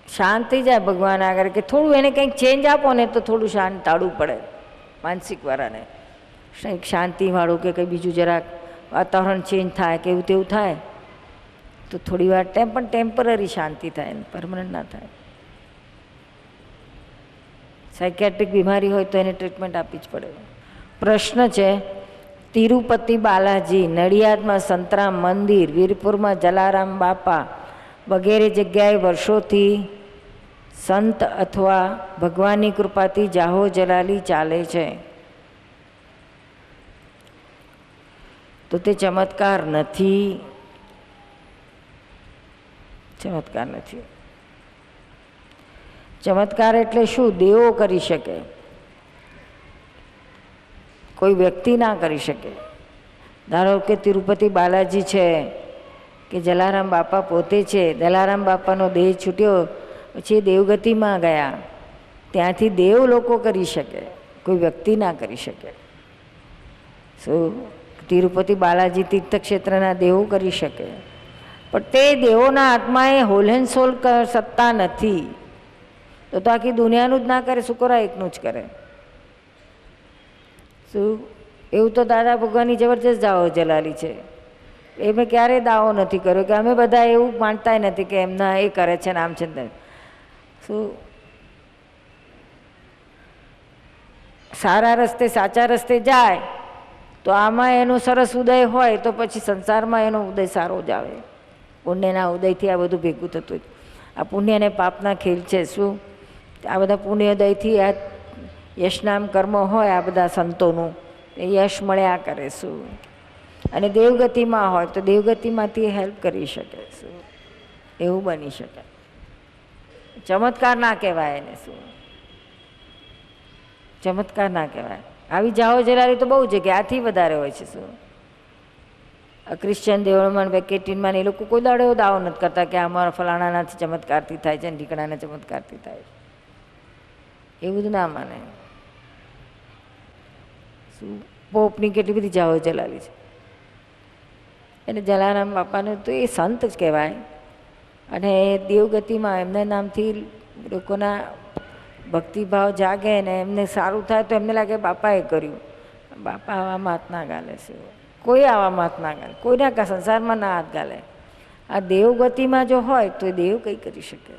શાંત થઈ જાય ભગવાન આગળ કે થોડું એને કંઈક ચેન્જ આપો ને તો થોડું શાંત ટાળવું પડે માનસિકવાળાને. કંઈક શાંતિવાળું કે કંઈ બીજું જરાક વાતાવરણ ચેન્જ થાય કે એવું તેવું થાય તો થોડી વાર પણ ટેમ્પરરી શાંતિ થાય, પરમનન્ટ ના થાય. સાયકેટ્રિક બીમારી હોય તો એને ટ્રીટમેન્ટ આપવી જ પડે. પ્રશ્ન છે, તિરુપતિ બાલાજી, નડિયાદમાં સંતરામ મંદિર, વીરપુરમાં જલારામ બાપા વગેરે જગ્યાએ વર્ષોથી સંત અથવા ભગવાનની કૃપાથી જાહો જલાલી ચાલે છે, તો તે ચમત્કાર નથી. ચમત્કાર નથી. ચમત્કાર એટલે શું? દેવો કરી શકે, કોઈ વ્યક્તિ ના કરી શકે. ધારો કે તિરુપતિ બાલાજી છે કે જલારામ બાપા પોતે છે, જલારામ બાપાનો દેહ છૂટ્યો પછી દેવગતિમાં ગયા, ત્યાંથી દેવ લોકો કરી શકે, કોઈ વ્યક્તિ ના કરી શકે. શું? તિરુપતિ બાલાજી તીર્થક્ષેત્રના દેવો કરી શકે, પણ તે દેવોના આત્માએ હોલ એન્ડ સોલ સત્તા નથી. તો આખી દુનિયાનું જ ના કરે, શુક્રા એકનું જ કરે. શું? એવું તો દાદા ભગવાનની જબરજસ્ત જાઓ જલાલી છે. એ મેં ક્યારેય દાવો નથી કર્યો કે અમે બધા એવું માનતા નથી કે એમના એ કરે છે ને આમ છે ને. શું? સારા રસ્તે સાચા રસ્તે જાય તો આમાં એનો સરસ ઉદય હોય તો પછી સંસારમાં એનો ઉદય સારો જ આવે. પુણ્યના ઉદયથી આ બધું ભેગું થતું. આ પુણ્ય અને પાપના ખેલ છે. શું? આ બધા પુણ્યોદયથી આ યશનામ કર્મ હોય આ બધા સંતોનું, એ યશ મળ્યા કરે. શું? અને દેવગતિમાં હોય તો દેવગતિમાંથી હેલ્પ કરી શકે. શું? એવું બની શકે. ચમત્કાર ના કહેવાય એને. શું? ચમત્કાર ના કહેવાય. આવી જાઓ જલાલી તો બહુ જગ્યા આથી વધારે હોય છે. શું? ક્રિશ્ચિયન દેવળમાં વેકેટિનમાં એ લોકો કોઈ દાડો દાવો નથી કરતા કે અમારા ફલાણાનાથી ચમત્કારથી થાય છે ને ઢીકણાના ચમત્કારથી થાય છે. એવું જ ના માને. શું? પોપની કેટલી બધી જાઓ જલાલી છે. એને જલારામ બાપાને તો એ સંત જ કહેવાય. અને એ દેવગતિમાં એમના નામથી લોકોના ભક્તિભાવ જાગે ને એમને સારું થાય તો એમને લાગે બાપાએ કર્યું. બાપા આવામાં હાથ ના ગાલે છે. કોઈ આવામાં હાથ ના ગાલે, કોઈના સંસારમાં ના હાથ ગાલે. આ દેવગતિમાં જો હોય તો દેવ કંઈ કરી શકે,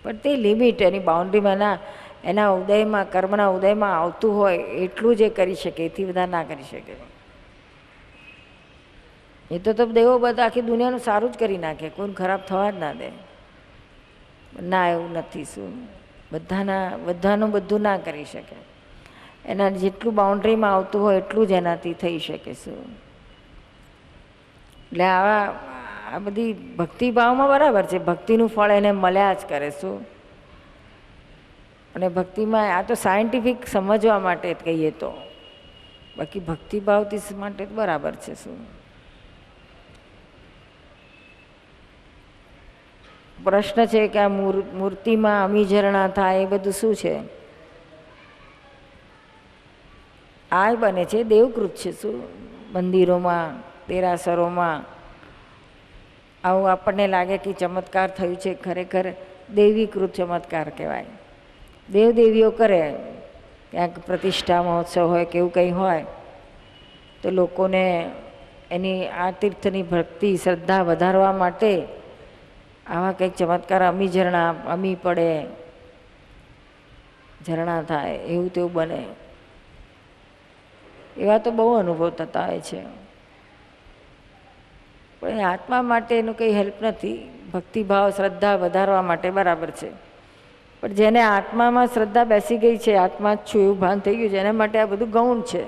પણ તે લિમિટ એની બાઉન્ડ્રીમાં ના, એના ઉદયમાં કર્મના ઉદયમાં આવતું હોય એટલું જ એ કરી શકે, એથી બધા ના કરી શકે. એ તો દેવો બધા આખી દુનિયાનું સારું જ કરી નાખે, કોઈને ખરાબ થવા જ ના દે. ના, એવું નથી. શું? બધાનું બધું ના કરી શકે. એના જેટલું બાઉન્ડ્રીમાં આવતું હોય એટલું જ એનાથી થઈ શકે. શું? એટલે આ બધી ભક્તિભાવમાં બરાબર છે, ભક્તિનું ફળ એને મળ્યા જ કરે. શું? અને ભક્તિમાં આ તો સાયન્ટિફિક સમજવા માટે કહીએ તો, બાકી ભક્તિભાવથી માટે બરાબર છે. શું? પ્રશ્ન છે કે આ મૂર્તિમાં અમીઝરણા થાય એ બધું શું છે? આ બને છે દેવકૃત છે. શું? મંદિરોમાં દેરાસરોમાં આવું આપણને લાગે કે ચમત્કાર થયું છે, ખરેખર દેવીકૃત ચમત્કાર કહેવાય. દેવદેવીઓ કરે, ક્યાંક પ્રતિષ્ઠા મહોત્સવ હોય કે એવું કંઈ હોય તો લોકોને એની આ તીર્થની ભક્તિ શ્રદ્ધા વધારવા માટે આવા કંઈક ચમત્કાર, અમી પડે, ઝરણા થાય, એવું તેવું બને. એવા તો બહુ અનુભવ થતા હોય છે, પણ એ આત્મા માટે એનું કંઈ હેલ્પ નથી. ભક્તિભાવ શ્રદ્ધા વધારવા માટે બરાબર છે, પણ જેને આત્મામાં શ્રદ્ધા બેસી ગઈ છે, આત્મા જ છું એવું ભાન થઈ ગયું છે, એના માટે આ બધું ગૌણ છે.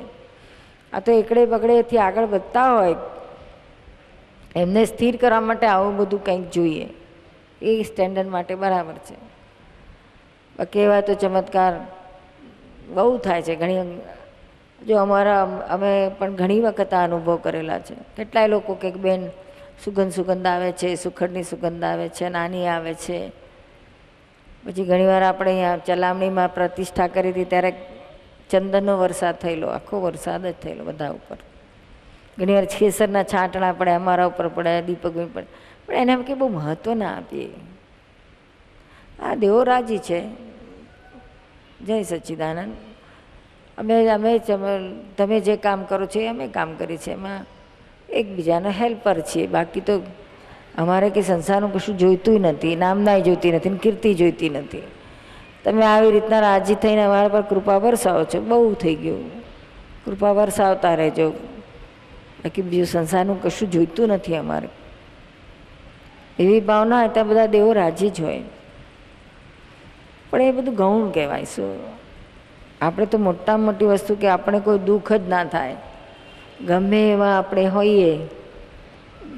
આ તો એકડે બગડેથી આગળ વધતા હોય એમને સ્થિર કરવા માટે આવું બધું કંઈક જોઈએ. એ સ્ટેન્ડર્ડ માટે બરાબર છે. બાકી એવા તો ચમત્કાર બહુ થાય છે. જો અમે પણ ઘણી વખત આ અનુભવ કરેલા છે. કેટલાય લોકો કે બેન સુગંધ આવે છે, સુખડની સુગંધ આવે છે, નાની આવે છે. પછી ઘણીવાર આપણે અહીંયા ચલામણીમાં પ્રતિષ્ઠા કરી હતી ત્યારે ચંદનનો વરસાદ થયેલો, આખો વરસાદ જ થયેલો બધા ઉપર. ઘણીવાર ખેસરના છાંટણા પડે, અમારા ઉપર પડે, દીપક પડે, પણ એને કે બહુ મહત્ત્વ ના આપીએ. આ દેવો રાજી છે. જય સચ્ચિદાનંદ. અમે તમે જે કામ કરો છો એ અમે કામ કરીએ છીએ, એમાં એકબીજાના હેલ્પર છીએ. બાકી તો અમારે કંઈ સંસારનું કશું જોઈતું નથી, નામનાય જોઈતી નથી ને કીર્તિ જોઈતી નથી. તમે આવી રીતના રાજી થઈને અમારા પર કૃપા વરસાવો છો, બહુ થઈ ગયું. કૃપા વરસાવતા રહેજો. બાકી બીજું સંસારનું કશું જોઈતું નથી અમારે. એવી ભાવના હોય ત્યાં બધા દેવો રાજી જ હોય. પણ એ બધું ગૌણ કહેવાય. શું આપણે તો મોટામાં મોટી વસ્તુ કે આપણે કોઈ દુઃખ જ ના થાય. ગમે એવા આપણે હોઈએ,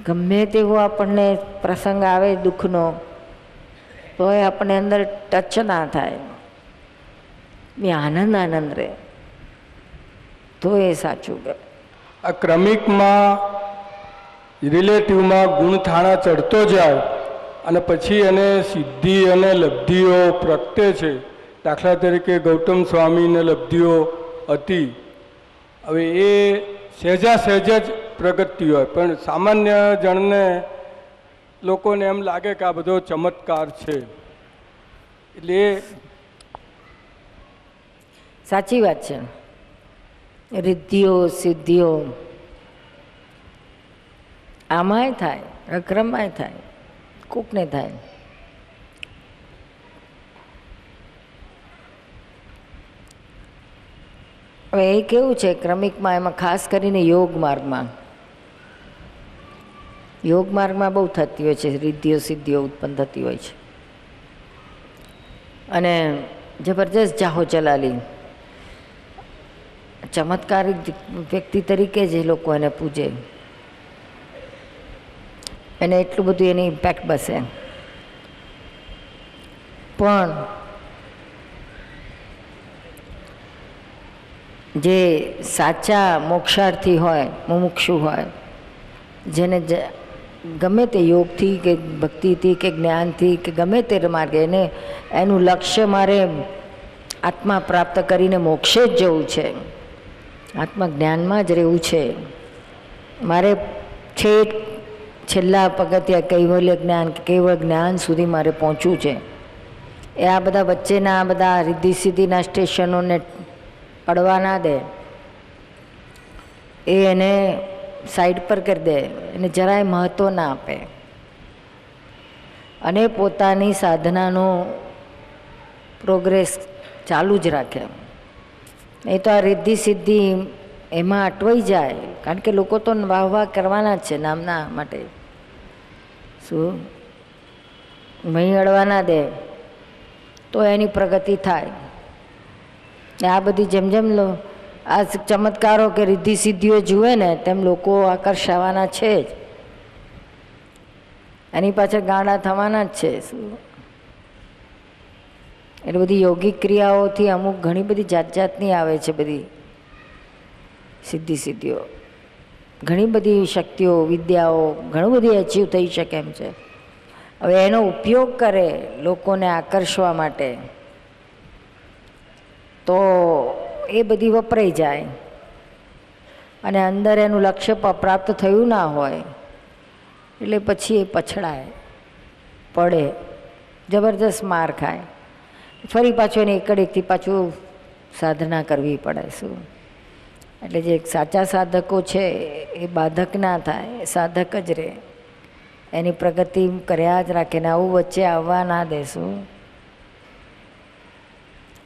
ગમે તેવો આપણને પ્રસંગ આવે દુઃખનો, તો એ આપણને અંદર ટચ ના થાય, એ આનંદ આનંદ રહે, તો એ સાચું કહેવાય. આ ક્રમિકમાં રિલેટિવમાં ગુણ થાણા ચડતો જાય અને પછી એને સિદ્ધિ અને લબ્ધિઓ પ્રગટે છે. દાખલા તરીકે ગૌતમ સ્વામીને લબ્ધિઓ હતી. હવે એ સહેજા સહેજ જ પ્રગટતી હોય, પણ સામાન્ય જણને લોકોને એમ લાગે કે આ બધો ચમત્કાર છે. એટલે સાચી વાત છે. રિદ્ધિઓ સિદ્ધિઓ આમાંય થાય, અક્રમમાંય થાય, કોકને થાય. હવે એ કેવું છે ક્રમિકમાં, એમાં ખાસ કરીને યોગ માર્ગમાં બહુ થતી હોય છે, રિદ્ધિઓ સિદ્ધિઓ ઉત્પન્ન થતી હોય છે. અને જબરજસ્ત જાહો ચલાલી ચમત્કારિક વ્યક્તિ તરીકે જ એ લોકો એને પૂજે, એને એટલું બધું એની ઇમ્પેક્ટ બસે. પણ જે સાચા મોક્ષાર્થી હોય, મુમુક્ષુ હોય, જેને ગમે તે યોગથી કે ભક્તિથી કે જ્ઞાનથી કે ગમે તે માર્ગે એને એનું લક્ષ્ય મારે આત્મા પ્રાપ્ત કરીને મોક્ષે જ જવું છે, આત્મા જ્ઞાનમાં જ રહેવું છે, મારે છેલ્લા પગથિયા કૈવલ્ય જ્ઞાન કે કેવળ જ્ઞાન સુધી મારે પહોંચવું છે. એ આ બધા વચ્ચેના આ બધા રિદ્ધિ સિદ્ધિના સ્ટેશનોને અડવા ના દે, એ એને સાઈડ પર કરી દે, એને જરાય મહત્ત્વ ના આપે અને પોતાની સાધનાનો પ્રોગ્રેસ ચાલુ જ રાખે. નહીં તો આ રિદ્ધિ સિદ્ધિ એમાં અટવાઈ જાય, કારણ કે લોકો તો વાહ વાહ કરવાના જ છે નામના માટે. શું મહી અડવા ના દે તો એની પ્રગતિ થાય. આ બધી જેમ જેમ આ ચમત્કારો કે રિદ્ધિ સિદ્ધિઓ જુએ ને તેમ લોકો આકર્ષાવાના છે જ, એની પાછળ ગાંડા થવાના જ છે. શું એટલે બધી યોગિક ક્રિયાઓથી અમુક ઘણી બધી જાત જાતની આવે છે, બધી સિદ્ધિઓ, ઘણી બધી શક્તિઓ વિદ્યાઓ ઘણું બધી અચીવ થઈ શકે એમ છે. હવે એનો ઉપયોગ કરે લોકોને આકર્ષવા માટે તો એ બધી વપરાઈ જાય અને અંદર એનું લક્ષ્ય પ્રાપ્ત થયું ના હોય એટલે પછી એ પછડાય, પડે, જબરજસ્ત માર ખાય, ફરી પાછું એને એકડેકથી પાછું સાધના કરવી પડે. શું એટલે જે સાચા સાધકો છે એ બાધક ના થાય, સાધક જ રહે, એની પ્રગતિ કર્યા જ રાખે ને આવું વચ્ચે આવવા ના દેશું.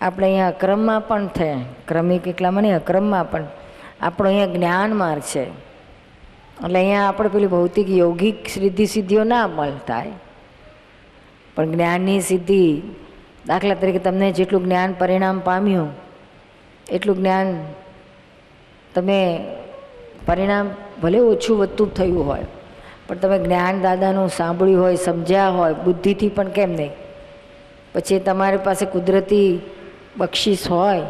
આપણે અહીંયા અક્રમમાં પણ થાય, ક્રમિક એટલામાં નહીં, અક્રમમાં પણ આપણો અહીંયા જ્ઞાન માર્ગ છે. એટલે અહીંયા આપણે પેલી ભૌતિક યોગિક સિદ્ધિ સિદ્ધિઓ ના મળતા, પણ જ્ઞાનની સિદ્ધિ, દાખલા તરીકે તમને જેટલું જ્ઞાન પરિણામ પામ્યું એટલું જ્ઞાન તમે પરિણામ ભલે ઓછું વધતું થયું હોય, પણ તમે જ્ઞાન દાદાનું સાંભળ્યું હોય, સમજ્યા હોય બુદ્ધિથી પણ, કેમ નહીં, પછી તમારી પાસે કુદરતી બક્ષિસ હોય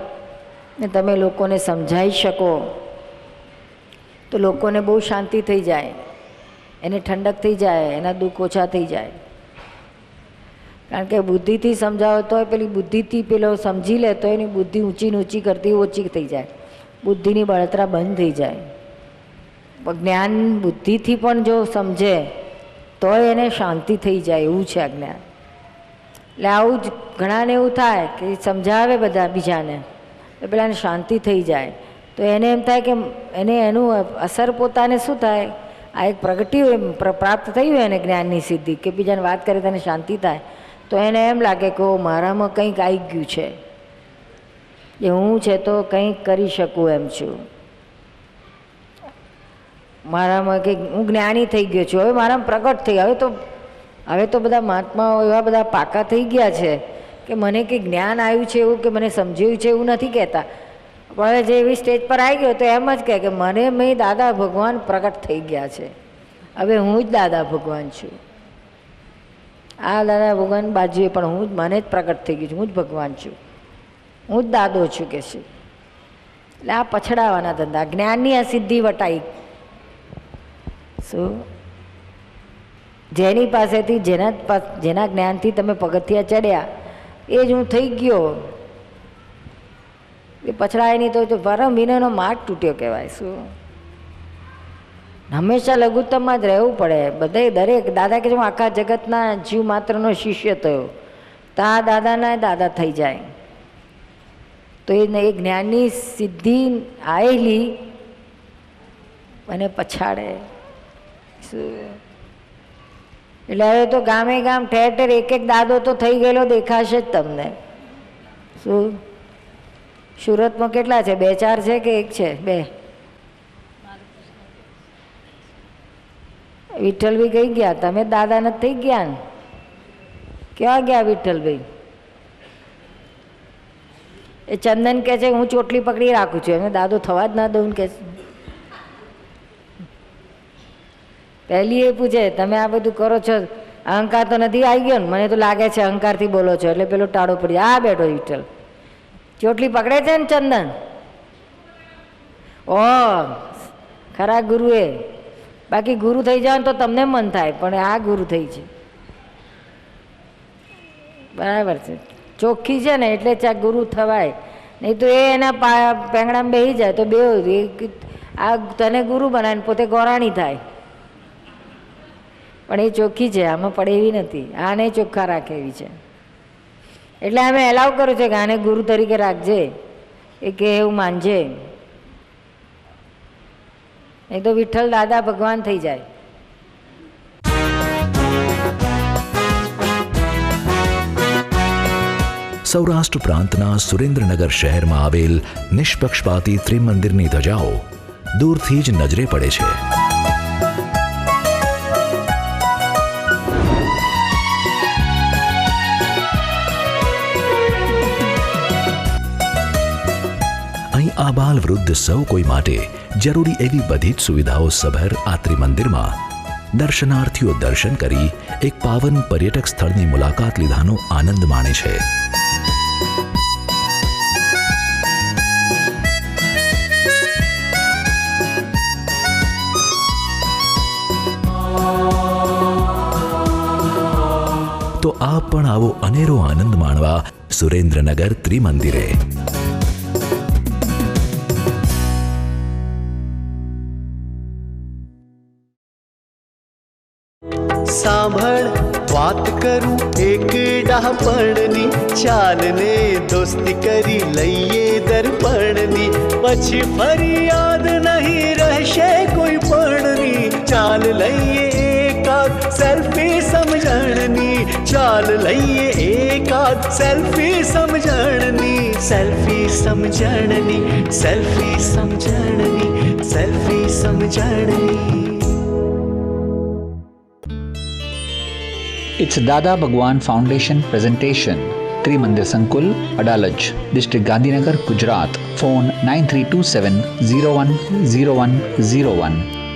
ને તમે લોકોને સમજાવી શકો તો લોકોને બહુ શાંતિ થઈ જાય, એને ઠંડક થઈ જાય, એના દુઃખ ઓછા થઈ જાય. કારણ કે બુદ્ધિથી સમજાવો તો પેલી બુદ્ધિથી પેલો સમજી લે તો એની બુદ્ધિ ઊંચી ઊંચી કરતી ઓછી થઈ જાય, બુદ્ધિની બળતરા બંધ થઈ જાય. જ્ઞાન બુદ્ધિથી પણ જો સમજે તો એને શાંતિ થઈ જાય, એવું છે આ જ્ઞાન. એટલે આવું જ ઘણાને એવું થાય કે સમજાવે બધા બીજાને તો પેલાને શાંતિ થઈ જાય, તો એને એમ થાય કે એને એનું અસર પોતાને શું થાય, આ એક પ્રગટ્યું પ્રાપ્ત થયું એને જ્ઞાનની સિદ્ધિ કે બીજાને વાત કરે તેને શાંતિ થાય, તો એને એમ લાગે કે ઓ મારામાં કંઈક આવી ગયું છે, એ હું છે તો કંઈક કરી શકું એમ છું, મારામાં કંઈક હું જ્ઞાની થઈ ગયો છું, હવે મારામાં પ્રગટ થઈ, હવે તો બધા મહાત્માઓ એવા બધા પાકા થઈ ગયા છે કે મને કંઈક જ્ઞાન આવ્યું છે એવું કે મને સમજાયું છે એવું નથી કહેતા, પણ હવે જે એવી સ્ટેજ પર આવી ગયો તો એમ જ કહે કે મેં દાદા ભગવાન પ્રગટ થઈ ગયા છે, હવે હું જ દાદા ભગવાન છું, આ દાદા ભગવાન બાજુએ પણ મને જ પ્રગટ થઈ ગયું છું, હું જ ભગવાન છું, હું જ દાદો છું કે છે. એટલે આ પછડાવાના ધંધા, જ્ઞાનની આ સિદ્ધિ વટાઈ. શું જેની પાસેથી જેના જ્ઞાનથી તમે પગથિયા ચડ્યા એ જ હું થઈ ગયો, એ પછડાય નહીં તો પરમ વિનયનો માર્ગ તૂટ્યો કહેવાય. શું હંમેશા લઘુત્તમમાં જ રહેવું પડે. બધે દરેક દાદા કે હું આખા જગતના જીવ માત્રનો શિષ્ય થયો, તો આ દાદાના દાદા થઈ જાય. તો એ જ્ઞાનની સિદ્ધિ આવેલી અને પછાડે. એટલે હવે તો ગામે ગામ ઠેર ઠેર એક દાદો તો થઈ ગયેલો દેખાશે જ તમને. શું સુરતમાં કેટલા છે? 2-4 છે કે એક છે? 2. વિઠ્ઠલભાઈ કઈ ગયા? તમે દાદા નથી થઈ ગયા ને? ક્યાં ગયા વિઠ્ઠલભાઈ? એ ચંદન કે છે હું ચોટલી પકડી રાખું છું, એમને દાદો થવા જ ના દઉં કે. પહેલી એ પૂછે તમે આ બધું કરો છો, અહંકાર તો નથી આવી ગયો ને? મને તો લાગે છે અહંકારથી બોલો છો. એટલે પેલો ટાળો પડી, આ બેઠો વિઠ્ઠલ ચોટલી પકડે છે ને ચંદન. ઓ ખરા ગુરુએ, બાકી ગુરુ થઈ જાવ તો તમને મન થાય, પણ આ ગુરુ થઈ છે. બરાબર છે, ચોખ્ખી છે ને એટલે ચા ગુરુ થવાય, નહીં તો એ એના પેંગડામાં બેસી જાય તો બે આ તને ગુરુ બનાવીને પોતે ગોરાણી થાય. પણ એ ચોખ્ખી છે, આમાં પડે એવી નથી, આને ચોખ્ખા રાખે એવી છે. એટલે અમે એલાવ કરું છે કે આને ગુરુ તરીકે રાખજે, એ કે એવું માનજે, નહીં તો વિઠ્ઠલ દાદા ભગવાન થઈ જાય. સૌરાષ્ટ્ર પ્રાંતના સુરેન્દ્રનગર શહેરમાં આવેલ નિષ્પક્ષપાતી ત્રિમંદિરની ધજાઓ દૂરથી જ નજરે પડે છે. અહીં આબાલ વૃદ્ધ સૌ કોઈ માટે જરૂરી એવી બધી જ સુવિધાઓ સભર આ ત્રિમંદિરમાં દર્શનાર્થીઓ દર્શન કરી એક પાવન પર્યટક સ્થળની મુલાકાત લીધાનો આનંદ માણે છે. તો આપ પણ આવો અનેરો આનંદ માણવા સુરેન્દ્રનગર ત્રિમંદિરે. સાંભળ વાત કરું એક ડાપણની, ચાલને દોસ્તી કરી લઈએ દર્પણની, પછી ફરિયાદ નહીં રહેશે કોઈ પણની. ચાલ લઈએ એકાદ સેલ્ફી સમજણની, ચાલ લઈએ એકાદ સેલ્ફી સમજણની, સેલ્ફી સમજણની, સેલ્ફી સમજણની, સેલ્ફી સમજણની. It's Dada Bhagwan Foundation presentation. Trimandir Sankul, Adalaj, District Gandhinagar, Gujarat. Phone 9327 010101.